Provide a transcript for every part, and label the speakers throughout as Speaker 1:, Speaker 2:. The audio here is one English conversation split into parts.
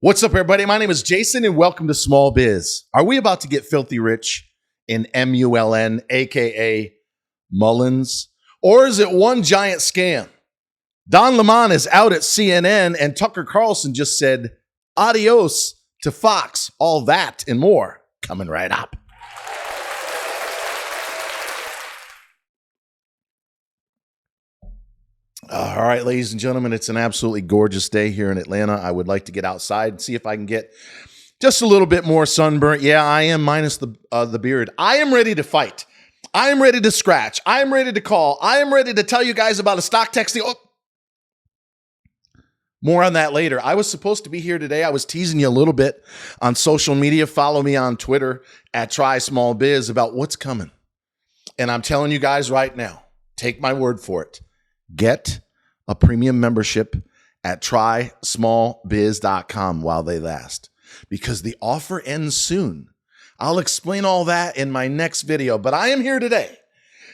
Speaker 1: What's up, everybody? My name is Jason, and welcome to Small Biz. Are we about to get filthy rich in MULN, aka Mullins? Or is it one giant scam? Don Lemon is out at CNN, and Tucker Carlson just said adios to Fox. All that and more coming right up. All right, ladies and gentlemen, it's an absolutely gorgeous day here in Atlanta. I would like to get outside and see if I can get just a little bit more sunburnt. Yeah, I am, minus the beard. I am ready to fight. I am ready to scratch. I am ready to call. I am ready to tell you guys about a stock texting. Oh. More on that later. I was supposed to be here today. I was teasing you a little bit on social media. Follow me on Twitter at @TrySmallBiz about what's coming. And I'm telling you guys right now, take my word for it. Get a premium membership at trysmallbiz.com while they last, because the offer ends soon. I'll explain all that in my next video, but I am here today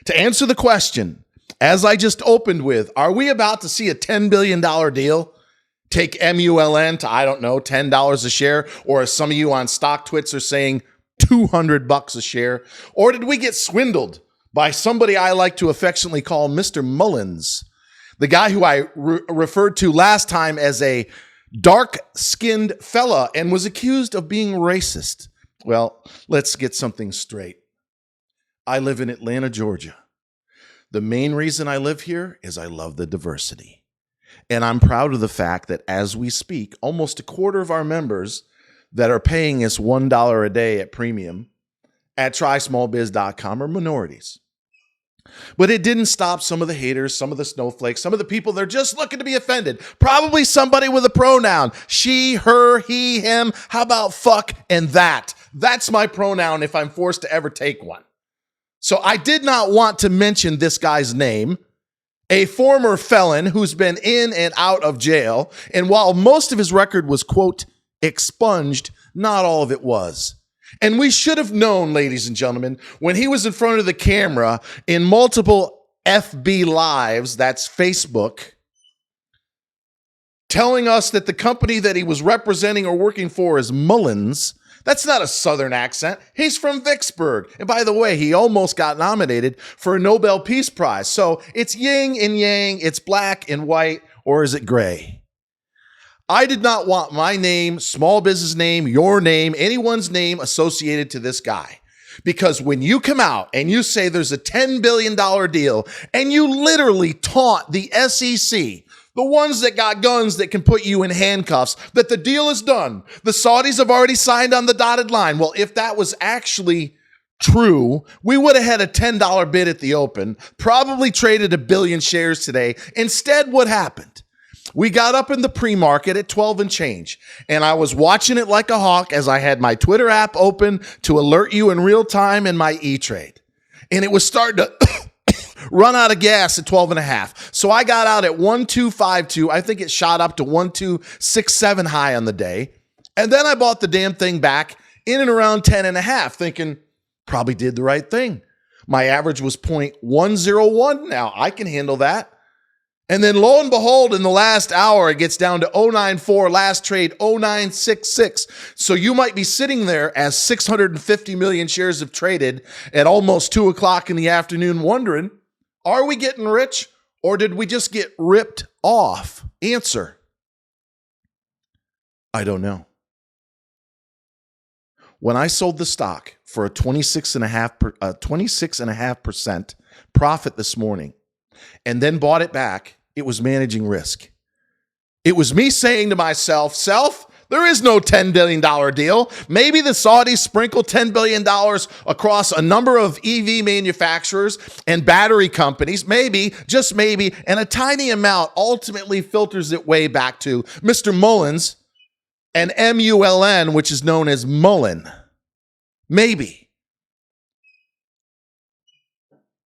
Speaker 1: to answer the question, as I just opened with, are we about to see a $10 billion deal take MULN to, I don't know, $10 a share, or as some of you on Stock Twits are saying, $200 a share? Or did we get swindled by somebody I like to affectionately call Mr. Mullins, the guy who I referred to last time as a dark-skinned fella and was accused of being racist? Well, let's get something straight. I live in Atlanta, Georgia. The main reason I live here is I love the diversity. And I'm proud of the fact that as we speak, almost a quarter of our members that are paying us $1 a day at premium at trysmallbiz.com are minorities. But it didn't stop some of the haters, some of the snowflakes, some of the people that are just looking to be offended. Probably somebody with a pronoun. She, her, he, him. How about fuck and that? That's my pronoun if I'm forced to ever take one. So I did not want to mention this guy's name, a former felon who's been in and out of jail. And while most of his record was, quote, expunged, not all of it was. And we should have known, ladies and gentlemen, when he was in front of the camera in multiple FB Lives, that's Facebook, telling us that the company that he was representing or working for is Mullins. That's not a Southern accent. He's from Vicksburg. And by the way, he almost got nominated for a Nobel Peace Prize. So it's yin and yang, it's black and white, or is it gray? I did not want my name, small business name, your name, anyone's name associated to this guy. Because when you come out and you say there's a $10 billion deal and you literally taunt the SEC, the ones that got guns that can put you in handcuffs, that the deal is done, the Saudis have already signed on the dotted line. Well, if that was actually true, we would have had a $10 bid at the open, probably traded 1 billion shares today. Instead, what happened? We got up in the pre-market at 12 and change, and I was watching it like a hawk as I had my Twitter app open to alert you in real time in my E-Trade. And it was starting to run out of gas at 12 and a half. So I got out at 1252. I think it shot up to 1267 high on the day. And then I bought the damn thing back in and around 10 and a half, thinking probably did the right thing. My average was 0.101. Now I can handle that. And then lo and behold, in the last hour, it gets down to 094, last trade 0966. So you might be sitting there as 650 million shares have traded at almost 2 o'clock in the afternoon wondering, are we getting rich or did we just get ripped off? Answer, I don't know. When I sold the stock for a 26.5% profit this morning and then bought it back, it was managing risk. It was me saying to myself, there is no $10 billion deal. Maybe the Saudis sprinkle $10 billion across a number of EV manufacturers and battery companies. Maybe, just maybe, and a tiny amount ultimately filters its way back to Mr. Mullins and MULN, which is known as MULN. Maybe.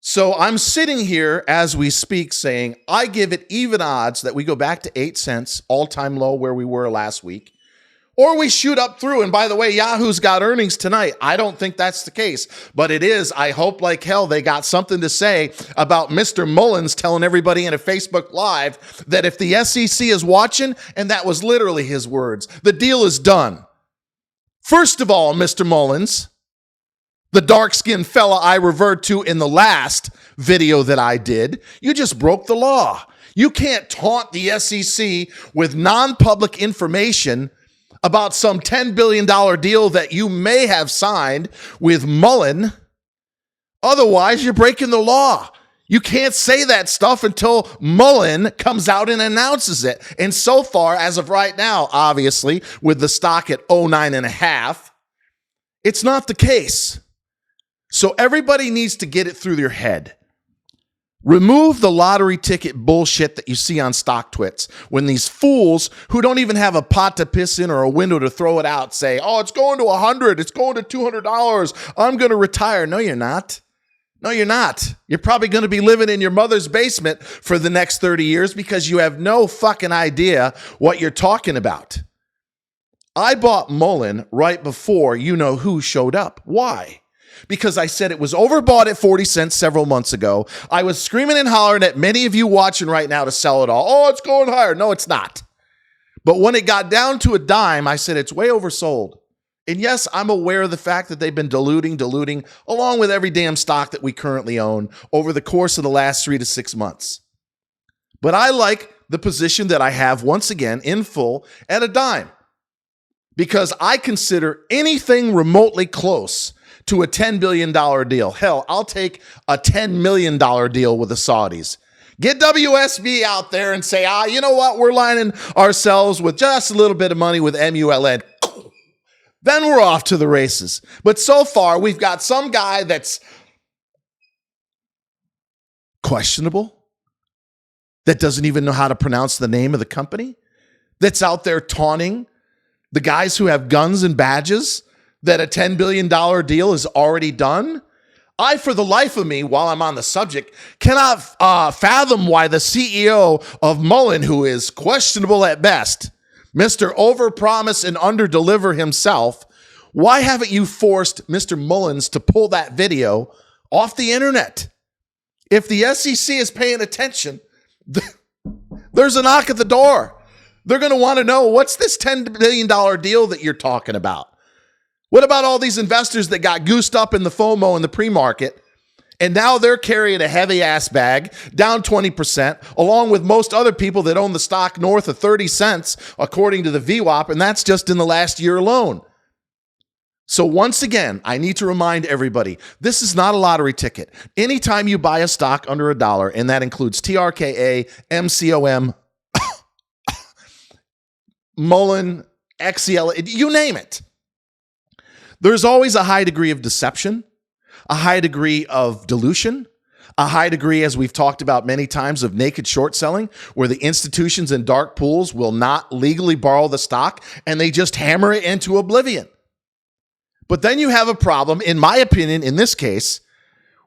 Speaker 1: So I'm sitting here as we speak saying, I give it even odds that we go back to 8 cents, all-time low where we were last week, Or we shoot up through, and by the way, Yahoo's got earnings tonight. I don't think that's the case, but it is. I hope like hell they got something to say about Mr. Mullins telling everybody in a Facebook Live that if the SEC is watching, and that was literally his words, the deal is done. First of all, Mr. Mullins, the dark-skinned fella I referred to in the last video that I did, you just broke the law. You can't taunt the SEC with non-public information about some $10 billion deal that you may have signed with MULN. Otherwise, you're breaking the law. You can't say that stuff until MULN comes out and announces it. And so far, as of right now, obviously, with the stock at 09.5, it's not the case. So everybody needs to get it through their head. Remove the lottery ticket bullshit that you see on stock twits when these fools who don't even have a pot to piss in or a window to throw it out say, oh, it's going to 100, it's going to $200, I'm going to retire. No, you're not. No, you're not. You're probably going to be living in your mother's basement for the next 30 years because you have no fucking idea what you're talking about. I bought MULN right before you know who showed up. Why? Because I said it was overbought at 40 cents several months ago. I was screaming and hollering at many of you watching right now to sell it all. Oh, it's going higher. No, it's not. But when it got down to a dime, I said it's way oversold. And yes, I'm aware of the fact that they've been diluting, along with every damn stock that we currently own over the course of the last 3 to 6 months. But I like the position that I have once again in full at a dime. Because I consider anything remotely close to a $10 billion deal. Hell, I'll take a $10 million deal with the Saudis. Get WSB out there and say, you know what? We're lining ourselves with just a little bit of money with MULN. Then we're off to the races. But so far, we've got some guy that's questionable, that doesn't even know how to pronounce the name of the company, that's out there taunting the guys who have guns and badges that a $10 billion deal is already done. I, for the life of me, while I'm on the subject, cannot fathom why the CEO of MULN, who is questionable at best, Mr. Overpromise and Underdeliver himself, why haven't you forced Mr. Mullins to pull that video off the internet? If the SEC is paying attention, there's a knock at the door. They're going to want to know, what's this $10 billion deal that you're talking about? What about all these investors that got goosed up in the FOMO in the pre-market, and now they're carrying a heavy-ass bag, down 20%, along with most other people that own the stock north of 30 cents, according to the VWAP, and that's just in the last year alone. So once again, I need to remind everybody, this is not a lottery ticket. Anytime you buy a stock under $1, and that includes TRKA, MCOM, MULN, XCL, you name it, there's always a high degree of deception, a high degree of dilution, a high degree, as we've talked about many times, of naked short selling, where the institutions and dark pools will not legally borrow the stock and they just hammer it into oblivion. But then you have a problem, in my opinion, in this case,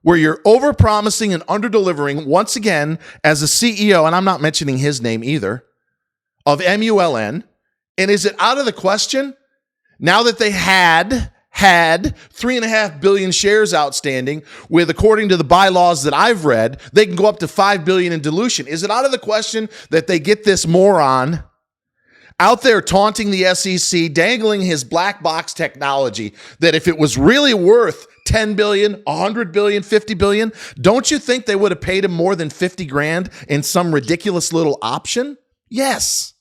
Speaker 1: where you're overpromising and underdelivering once again as a CEO, and I'm not mentioning his name either, of MULN. And is it out of the question now that they had 3.5 billion shares outstanding with, according to the bylaws that I've read, they can go up to 5 billion in dilution? Is it out of the question that they get this moron out there taunting the SEC, dangling his black box technology, that if it was really worth 10 billion, 100 billion, 50 billion, don't you think they would have paid him more than 50 grand in some ridiculous little option? Yes.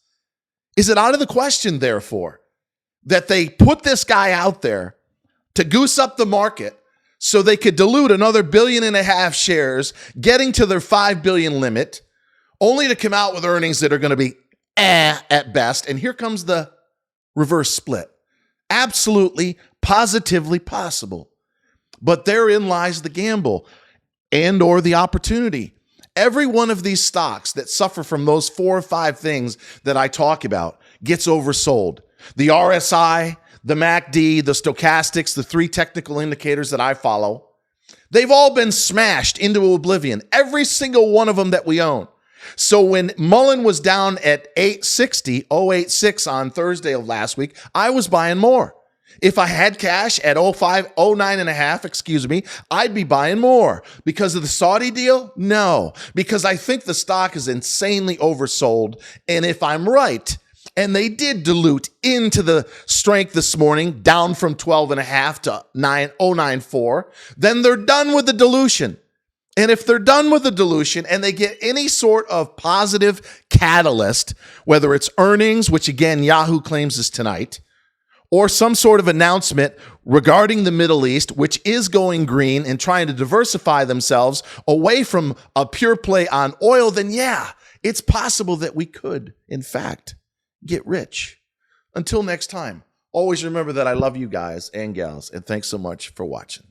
Speaker 1: Is it out of the question, therefore, that they put this guy out there to goose up the market so they could dilute another 1.5 billion shares, getting to their 5 billion limit, only to come out with earnings that are going to be at best? And here comes the reverse split. Absolutely, positively possible. But therein lies the gamble and or the opportunity. Every one of these stocks that suffer from those 4 or 5 things that I talk about gets oversold. The RSI, the MACD, the stochastics, the 3 technical indicators that I follow, they've all been smashed into oblivion. Every single one of them that we own. So when MULN was down at 860, 086 on Thursday of last week, I was buying more. If I had cash at 05, 09 and a half, I'd be buying more. Because of the Saudi deal? No, because I think the stock is insanely oversold. And if I'm right, and they did dilute into the strength this morning, down from 12 and a half to 094, then they're done with the dilution. And if they're done with the dilution and they get any sort of positive catalyst, whether it's earnings, which again, Yahoo claims is tonight, or some sort of announcement regarding the Middle East, which is going green and trying to diversify themselves away from a pure play on oil, then yeah, it's possible that we could, in fact, get rich. Until next time, always remember that I love you guys and gals, and thanks so much for watching.